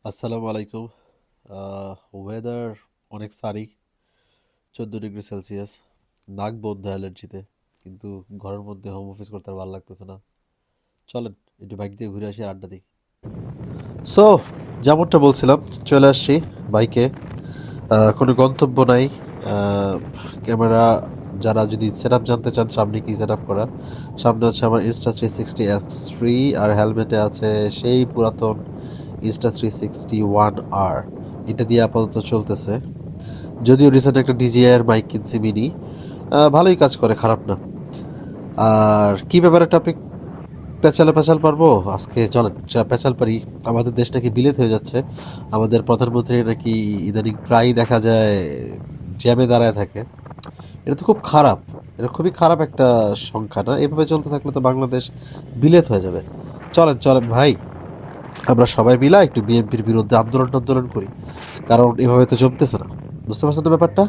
আসসালামু আলাইকুম। ওয়েদার অনেক সানি, 14 ডিগ্রি সেলসিয়াস। নাক বন্ধ অ্যালার্জিতে, কিন্তু ঘরের মধ্যে হোম অফিস করতে আর ভালো লাগতেছে না। চলেন একটু বাইক দিয়ে ঘুরে আসি, আড্ডা দিই। সো, যেমনটা বলছিলাম, চলে আসছি বাইকে। কোনো গন্তব্য নাই। আহ, ক্যামেরা, যারা যদি সেট আপ জানতে চান সামনে কি সেট আপ করা, সামনে হচ্ছে আমার Insta360X3, আর হেলমেটে আছে সেই পুরাতন Insta360 ONE R। এটা দিয়ে আপাতত চলতেছে। যদিও রিসেন্ট একটা DJI এর মাইক কিনছি, মিনি। ভালোই কাজ করে, খারাপ না। আর কি ব্যাপারে টপিক? পেঁচাল পারবো আজকে, চলেন পেঁচাল পারি। আমাদের দেশ নাকি বিলেত হয়ে যাচ্ছে। আমাদের প্রধানমন্ত্রী নাকি ইদানিং প্রায়ই দেখা যায় জ্যামে দাঁড়ায় থাকে। এটা তো খুব খারাপ। এটা খুবই খারাপ একটা সংখ্যা, না? এভাবে চলতে থাকলে তো বাংলাদেশ বিলেত হয়ে যাবে। চলেন চলেন ভাই, আমরা সবাই মিলা একটু বিএনপির বিরুদ্ধে আন্দোলন করি। কারণ এভাবে তো জমতেছে না। বুঝতে পারছেন তো ব্যাপারটা?